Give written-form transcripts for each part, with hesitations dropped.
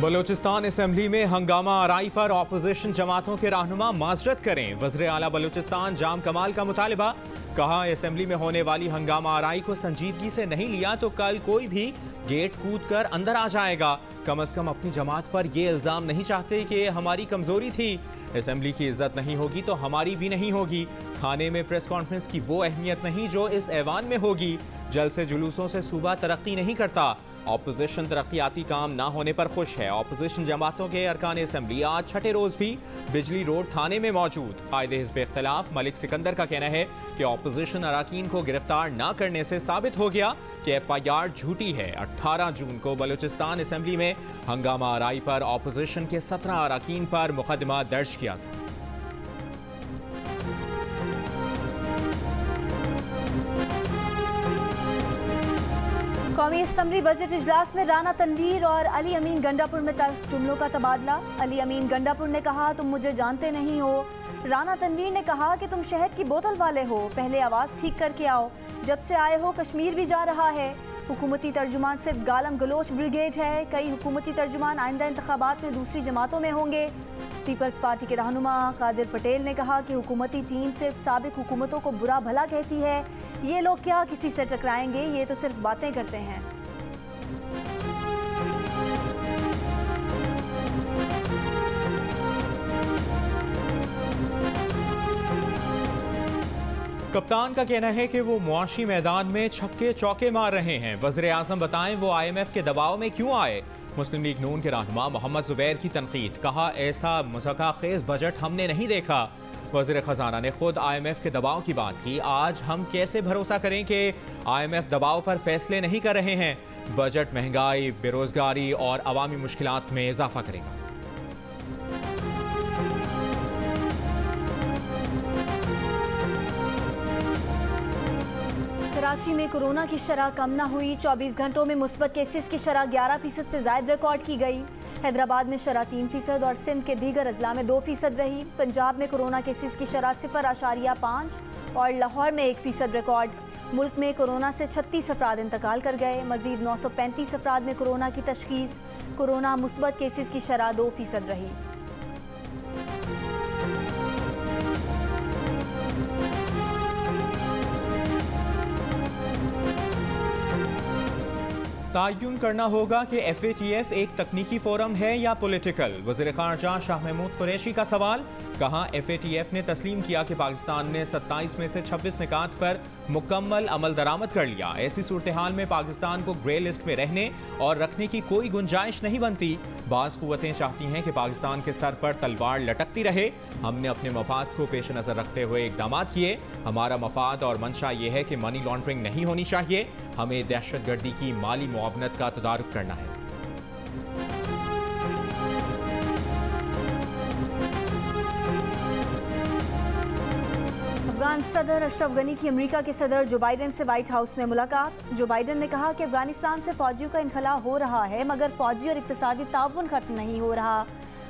Balochistan assembly में हंगामा आराई पर ऑपोजिशन जमातों के रहनुमा माजरत करें। वज़ीर आला बलूचिस्तान जाम कमाल का मुतालिबा। कहा, असेंबली में होने वाली हंगामा आराई को संजीदगी से नहीं लिया तो कल कोई भी गेट कूद कर अंदर आ जाएगा। कम से कम अपनी जमात पर ये इल्ज़ाम नहीं चाहते कि हमारी कमज़ोरी थी। असेंबली की इज्जत नहीं होगी तो हमारी भी नहीं होगी। थाने में प्रेस कॉन्फ्रेंस की वो अहमियत नहीं जो इस ऐवान में होगी। जलसे जुलूसों से सूबा तरक्की नहीं करता। ऑपोजिशन तरक्याती काम ना होने पर खुश है। ऑपोजिशन जमातों के अरकान असेंबली आज छठे रोज भी बिजली रोड थाने में मौजूद। कायदे हिज़्ब इख्तिलाफ मलिक सिकंदर का कहना है कि ऑपोजिशन अरकान को गिरफ्तार न करने से साबित हो गया कि FIR झूठी है। 18 जून को बलूचिस्तान असेंबली में हंगामा आराई पर ऑपोजिशन के 17 अरकान पर मुकदमा दर्ज किया था। कौमी असम्बली बजट इजलास में राना तनवीर और अली अमीन गंडापुर में जुमलों का तबादला। अली अमीन गंडापुर ने कहा, तुम मुझे जानते नहीं हो। राना तनवीर ने कहा कि तुम शहद की बोतल वाले हो, पहले आवाज़ ठीक करके आओ। जब से आए हो कश्मीर भी जा रहा है। हुकूमती तर्जुमान सिर्फ गालम गलोच ब्रिगेड है। कई हुकूमती तर्जुमान आइंदा इंतखाबात में दूसरी जमातों में होंगे। पीपल्स पार्टी के रहनुमा कादिर पटेल ने कहा कि हुकूमती टीम सिर्फ साबिक हुकूमतों को बुरा भला कहती है। ये लोग क्या किसी से टकराएंगे, ये तो सिर्फ बातें करते हैं। कप्तान का कहना है कि वो मुआशी मैदान में छक्के चौके मार रहे हैं। वज़ीर आज़म बताएं वो IMF के दबाव में क्यों आए। मुस्लिम लीग नून के रहनुमा मोहम्मद ज़ुबैर की तनकीद। कहा, ऐसा मज़ाक़खेज़ बजट हमने नहीं देखा। वज़ीर ख़जाना ने खुद IMF के दबाव की बात की। आज हम कैसे भरोसा करें कि IMF दबाव पर फैसले नहीं कर रहे हैं। बजट महंगाई, बेरोज़गारी और अवामी मुश्किलात में इजाफा करेगा। कराची में कोरोना की शरह कम न हुई। 24 घंटों में मुस्बत केसेस की शरह 11% से ज़ायद रिकॉर्ड की गई। हैदराबाद में शरह 3% और सिंध के दीगर अजला में 2% रही। पंजाब में कोरोना केसेस की शरह 0.5 और लाहौर में 1% रिकॉर्ड। मुल्क में कोरोना से 36 अफराद इंतकाल कर गए। मजीद 935 अफराद में कोरोना की तशखीस। कोरोना मुस्बत केसेस की शरह 2% रही। तयन करना होगा कि FATF एक तकनीकी फोरम है या पॉलिटिकल। वज़ीर ख़ारजा शाह महमूद कुरैशी का सवाल। कहा, FATF ने तस्लीम किया कि पाकिस्तान ने 27 में से 26 निकात पर मुकम्मल अमल दरामद कर लिया। ऐसी सूरत हाल में पाकिस्तान को ग्रे लिस्ट में रहने और रखने की कोई गुंजाइश नहीं बनती। बाज़ कुव्वतें चाहती हैं कि पाकिस्तान के सर पर तलवार लटकती रहे। हमने अपने मफाद को पेश नज़र रखते हुए इक़दाम किए। हमारा मफाद और मंशा ये है कि मनी लॉन्ड्रिंग नहीं होनी चाहिए। हमें दहशतगर्दी की माली मुआवनत का तदारुक करना है। अफगान सदर अशरफ गनी की अमेरिका के सदर जो बाइडन से व्हाइट हाउस में मुलाकात। जो बाइडन ने कहा कि अफगानिस्तान से फौजियों का इनखला हो रहा है मगर फौजी और इक्तिसादी ताउन खत्म नहीं हो रहा।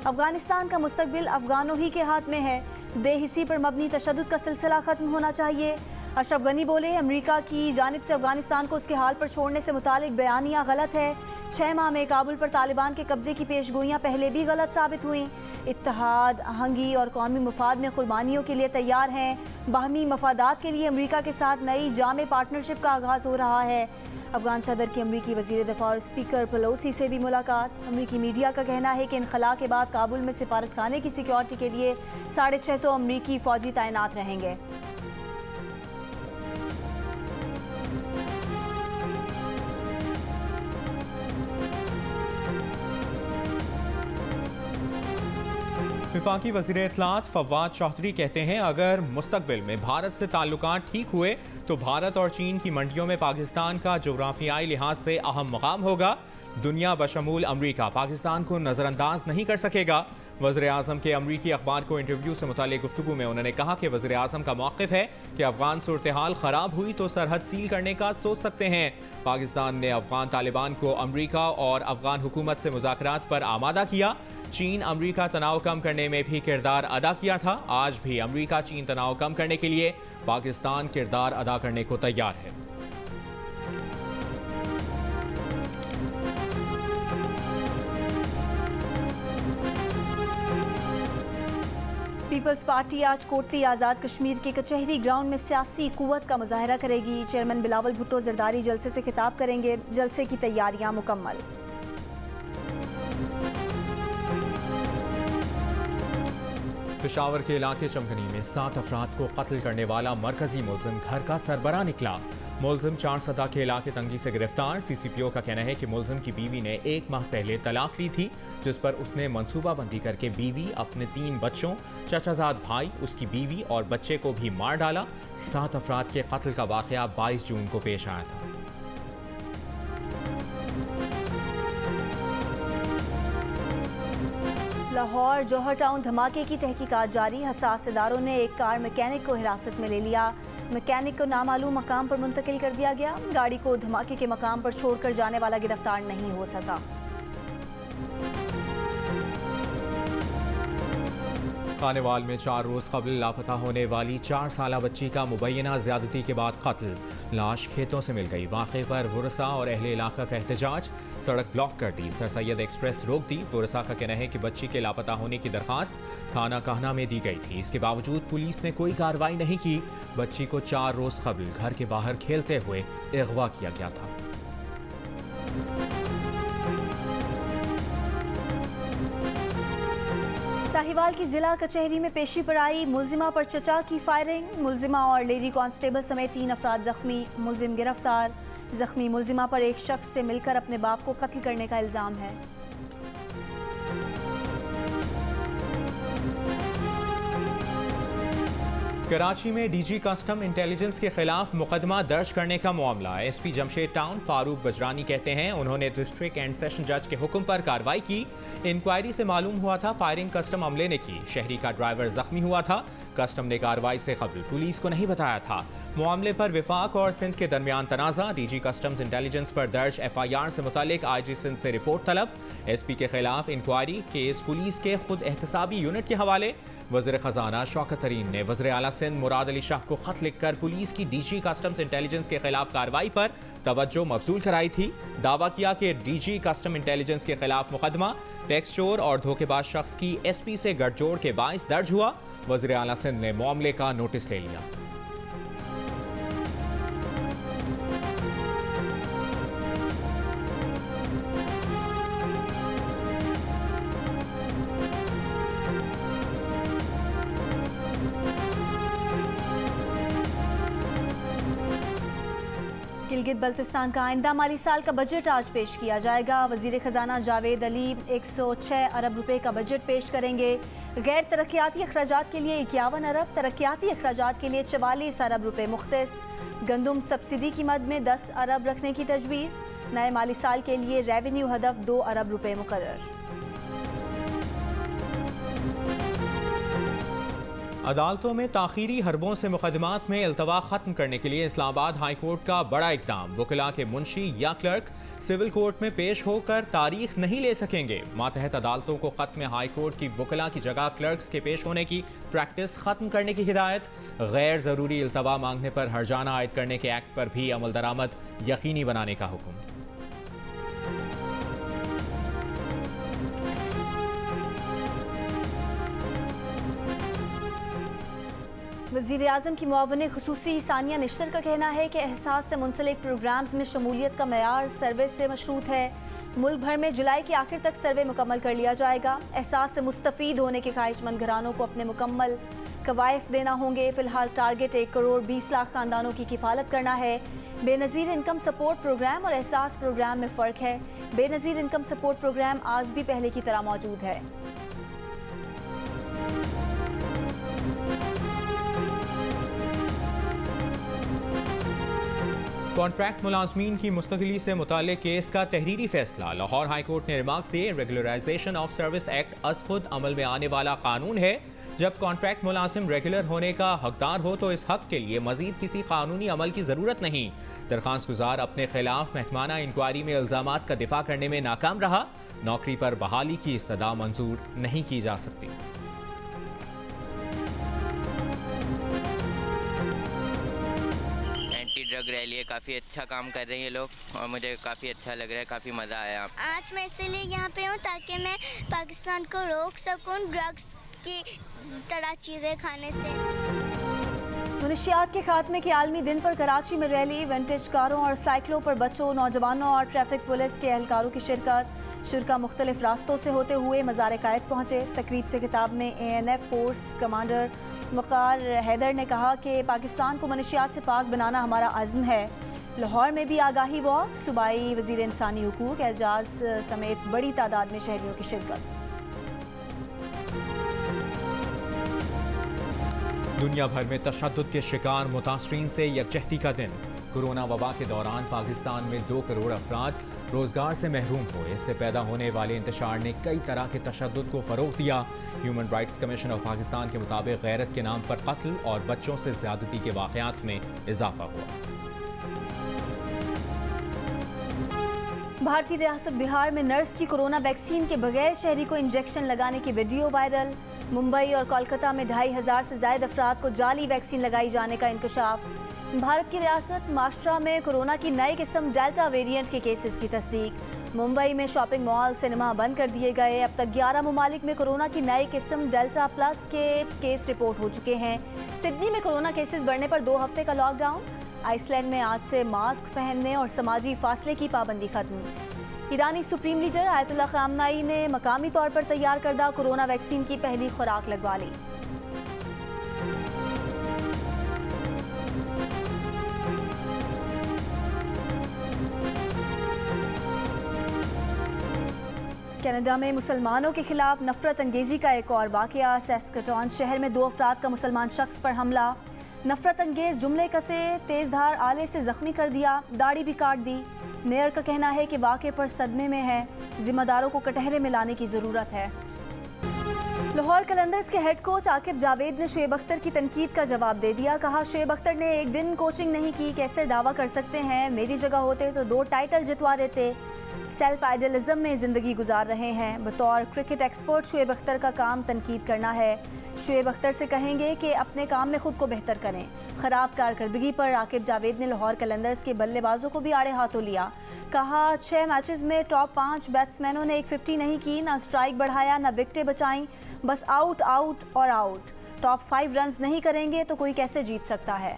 अफगानिस्तान का मुस्तकबिल अफगानों ही के हाथ में है। बेहिसी पर मबनी तशद्दुद का सिलसिला खत्म होना चाहिए। अशरफ गनी बोले, अमेरिका की जानिब से अफगानिस्तान को उसके हाल पर छोड़ने से मुतालिक बयानियाँ गलत है। 6 माह में काबुल पर तालिबान के कब्जे की पेशगोइयाँ पहले भी गलत साबित हुई। इत्तेहाद, आहंगी और कौमी मफाद में कुर्बानियों के लिए तैयार हैं। बाहमी मफादात के लिए अमेरिका के साथ नई जामे पार्टनरशिप का आगाज़ हो रहा है। अफगान सदर की अमेरिकी वज़ीर दफ़ा और स्पीकर पेलोसी से भी मुलाकात। अमेरिकी मीडिया का कहना है कि इनखला के बाद काबुल में सिफारत खाने की सिक्योरिटी के लिए 650 अमेरिकी फ़ौजी तैनात रहेंगे। वफाकी वज़ीर इत्तलात फवाद चौधरी कहते हैं, अगर मुस्तकबिल में भारत से ताल्लुकात ठीक हुए तो भारत और चीन की मंडियों में पाकिस्तान का जोग्राफियाई लिहाज से अहम मकाम होगा। दुनिया बशमूल अमरीका पाकिस्तान को नज़रअंदाज नहीं कर सकेगा। वज़ीर आज़म के अमरीकी अखबार को इंटरव्यू से मुताल्लिक़ गुफ्तगू में उन्होंने कहा कि वज़ीर आज़म का मौक़िफ़ है कि अफ़गान सूरत हाल ख़राब हुई तो सरहद सील करने का सोच सकते हैं। पाकिस्तान ने अफ़गान तालिबान को अमरीका और अफ़गान हुकूमत से मुज़ाकरात पर आमादा किया। चीन अमरीका तनाव कम करने में भी किरदार अदा किया था। आज भी अमरीका चीन तनाव कम करने के लिए पाकिस्तान किरदार अदा करने को तैयार है। पीपल्स पार्टी आज कोटली आज़ाद कश्मीर के कचहरी ग्राउंड में सियासी कुव्वत का मुजाहरा करेगी। चेयरमैन बिलावल भुट्टो जरदारी जलसे से खिताब करेंगे। जलसे की तैयारियां मुकम्मल। पेशावर के इलाके चमकनी में 7 अफराद को कत्ल करने वाला मरकजी मुलजिम घर का सरबराह निकला। मुलजिम 4 सदा के इलाके तंगी से गिरफ्तार। सीसीपीओ का कहना है कि मुलजिम की बीवी ने 1 माह पहले तलाक ली थी, जिस पर उसने मनसूबाबंदी करके बीवी, अपने 3 बच्चों, चाचाजाद भाई, उसकी बीवी और बच्चे को भी मार डाला। 7 अफराद के कत्ल का वाकया 22 जून को पेश आया था। लाहौर जौहर टाउन धमाके की तहकीकात जारी। हसास इदारों ने एक कार मैकेनिक को हिरासत में ले लिया। मैकेनिक को नामालूम मकाम पर मुंतकिल कर दिया गया। गाड़ी को धमाके के मकाम पर छोड़कर जाने वाला गिरफ्तार नहीं हो सका। खानेवाल में 4 रोज कबल लापता होने वाली 4 साला बच्ची का मुबैना ज्यादती के बाद कत्ल। लाश खेतों से मिल गई। वाक़े पर वुरसा और अहले इलाका का एहतजाज। सड़क ब्लॉक कर दी। सर सैयद एक्सप्रेस रोक दी। वुरसा का कहना है कि बच्ची के लापता होने की दरखास्त थाना कहना में दी गई थी। इसके बावजूद पुलिस ने कोई कार्रवाई नहीं की। बच्ची को 4 रोज कबल घर के बाहर खेलते हुए अगवा किया गया था। साहिवाल की जिला कचहरी में पेशी पर आई मुलजिमा पर चचा की फायरिंग। मुलजिमा और लेडी कांस्टेबल समेत 3 अफराद जख्मी। मुलजिम गिरफ्तार। जख्मी मुलजिमा पर एक शख्स से मिलकर अपने बाप को कत्ल करने का इल्जाम है। कराची में डीजी कस्टम इंटेलिजेंस के खिलाफ मुकदमा दर्ज करने का मामला। एसपी जमशेद टाउन फारूक बजरानी कहते हैं उन्होंने डिस्ट्रिक्ट एंड सेशन जज के हुक्म पर कार्रवाई की। इंक्वायरी से मालूम हुआ था फायरिंग कस्टम अमले ने की। शहरी का ड्राइवर जख्मी हुआ था। कस्टम ने कार्रवाई से कबल पुलिस को नहीं बताया था। मामले पर विफाक और सिंध के दरमियान तनाज़ा। डीजी कस्टम्स इंटेलिजेंस पर दर्ज FIR से मुतालिक IG सिंध से रिपोर्ट तलब। SP के खिलाफ इंक्वायरी केस पुलिस के खुद एहतसाबी यूनिट के हवाले। वज़ीर ख़जाना शौकत तरीन ने वज़ीर आला सिंध मुराद अली शाह को खत लिखकर पुलिस की DG कस्टम्स इंटेलिजेंस के खिलाफ कार्रवाई पर तवज्जो मबजूल कराई थी। दावा किया कि DG कस्टम इंटेलिजेंस के खिलाफ मुकदमा टैक्स चोर और धोखेबाज शख्स की SP से गठजोड़ के बाइस दर्ज हुआ। वज़ीर आला सिंध ने मामले का नोटिस ले लिया। गिलगित बल्तिस्तान का आइंदा माली साल का बजट आज पेश किया जाएगा। वजीर खजाना जावेद अली 106 अरब रुपए का बजट पेश करेंगे। गैर तरक्याती अखराजात के लिए 51 अरब, तरक्याती अखराजात के लिए 44 अरब रुपए मुख्तस। गंदुम सब्सिडी की मद में 10 अरब रखने की तजवीज़। नए माली साल के लिए रेवेन्यू हदफ 2 अरब रुपए मुकर्रर। अदालतों में ताखीरी हरबों से मुकदमात में इल्तवा खत्म करने के लिए इस्लामाबाद हाई कोर्ट का बड़ा इक़दाम। वकीला के मुंशी या क्लर्क सिविल कोर्ट में पेश होकर तारीख नहीं ले सकेंगे। मातहत अदालतों को खत्म हाई कोर्ट की वकीला की जगह क्लर्क्स के पेश होने की प्रैक्टिस खत्म करने की हिदायत। गैर ज़रूरी इल्तवा मांगने पर हर्जाना आयद करने के एक्ट पर भी अमल दरामद यकीनी बनाने का हुक्म। वज़ीर आज़म की मुआवने खुसूसी सानिया निश्तर का कहना है कि एहसास से मुंसलिक प्रोग्राम्स में शमूलियत का मयार सर्वे से मशरूत है। मुल्क भर में जुलाई के आखिर तक सर्वे मुकम्मल कर लिया जाएगा। एहसास से मुस्तफ़ीद होने के ख्वाहिशमंद घरानों को अपने मुकम्मल कवायफ देना होंगे। फ़िलहाल टारगेट 1 करोड़ 20 लाख खानदानों की किफ़ालत करना है। बेनज़ीर इनकम सपोर्ट प्रोग्राम और एहसास प्रोग्राम में फ़र्क है। बेनज़ीर इनकम सपोर्ट प्रोग्राम आज भी पहले की तरह मौजूद है। कॉन्ट्रैक्ट मुलाजमीन की मुस्तकिली से मुताल्लिक केस का तहरीरी फैसला। लाहौर हाई कोर्ट ने रिमार्क्स दिए। रेगुलराइजेशन ऑफ सर्विस एक्ट अज खुद अमल में आने वाला कानून है। जब कॉन्ट्रैक्ट मुलाजिम रेगुलर होने का हकदार हो तो इस हक के लिए मजीद किसी कानूनी अमल की ज़रूरत नहीं। दरख्वास्त गुजार अपने खिलाफ महकमाना इंक्वायरी में इल्ज़ामात का दिफा करने में नाकाम रहा। नौकरी पर बहाली की इस्तदा मंजूर नहीं की जा सकती। ड्रग रैली है, काफ़ी अच्छा काम कर रहे हैं ये लोग और मुझे काफ़ी अच्छा लग रहा है, काफ़ी मज़ा आया। आज मैं इसलिए यहाँ पे हूँ ताकि मैं पाकिस्तान को रोक सकूँ ड्रग्स की तरह चीज़ें खाने से। मनशियात के खात्मे के आलमी दिन पर कराची में रैली, विंटेज कारों और साइकिलों पर बच्चों, नौजवानों और ट्रैफिक पुलिस के एहलकारों की शिरकत। शुरा मुख्तलिफ रास्तों से होते हुए मज़ार कायद पहुँचे। तकरीब से खिताब में ANF फोर्स कमांडर वक़ार हैदर ने कहा कि पाकिस्तान को मनशियात से पाक बनाना हमारा अज़्म है। लाहौर में भी आगाही वॉक, सूबाई वज़ीर इंसानी हुकूक एजाज समेत बड़ी तादाद में शहरियों की शिरकत। दुनिया भर में तशद्दुद के शिकार मुतासरीन से यकजहती का दिन। कोरोना वबा के दौरान पाकिस्तान में 2 करोड़ अफराद रोजगार से महरूम हुए। इससे पैदा होने वाले इंतशार ने कई तरह के तशद्दुद को फ़रोग़ दिया। Human rights commission of Pakistan के मुताबिक गैरत के नाम पर कत्ल और बच्चों से ज़्यादती के वाक़यात में इजाफा हुआ। भारतीय रियासत बिहार में नर्स की कोरोना वैक्सीन के बगैर शहरी को इंजेक्शन लगाने की वीडियो वायरल। मुंबई और कोलकाता में 2500 से ज़ायद अफराद को जाली वैक्सीन लगाई जाने का इंकशाफ। भारत की रियासत महाराष्ट्र में कोरोना की नई किस्म डेल्टा वेरिएंट के केसेस की तस्दीक। मुंबई में शॉपिंग मॉल, सिनेमा बंद कर दिए गए। अब तक 11 ममालिक में कोरोना की नई किस्म डेल्टा प्लस के केस रिपोर्ट हो चुके हैं। सिडनी में कोरोना केसेस बढ़ने पर 2 हफ्ते का लॉकडाउन। आइसलैंड में आज से मास्क पहनने और समाजी फासले की पाबंदी खत्म। ईरानी सुप्रीम लीडर आयतुल्लाह खामनाई ने मकामी तौर पर तैयार करदा कोरोना वैक्सीन की पहली खुराक लगवा ली। कनाडा में मुसलमानों के खिलाफ नफरत अंगेजी का एक और वाकया। सैस्कटॉन शहर में 2 अफराद का मुसलमान शख्स पर हमला। नफरत अंगेज जुमले कसे, तेजधार आले से जख्मी कर दिया, दाढ़ी भी काट दी। मेयर का कहना है कि वाक़े पर सदमे में है, जिम्मेदारों को कटहरे में लाने की ज़रूरत है। लाहौर कलंदर्स के हेड कोच आकिब जावेद ने शुएब अख्तर की तनकीद का जवाब दे दिया। कहा, शुएब अख्तर ने एक दिन कोचिंग नहीं की, कैसे दावा कर सकते हैं? मेरी जगह होते तो 2 टाइटल जितवा देते। सेल्फ आइडलिज्म में ज़िंदगी गुजार रहे हैं। बतौर क्रिकेट एक्सपर्ट शुएब अख्तर का काम तनकीद करना है। शुएब अख्तर से कहेंगे कि अपने काम में खुद को बेहतर करें। ख़राब कारकर्दगी पर आकिब जावेद ने लाहौर कलंदर्स के बल्लेबाजों को भी आड़े हाथों लिया। कहा, 6 मैचेस में टॉप 5 बैट्समैनों ने 150 नहीं की, ना स्ट्राइक बढ़ाया, ना विकेटें बचाई, बस आउट आउट और आउट। टॉप 5 रन्स नहीं करेंगे तो कोई कैसे जीत सकता है?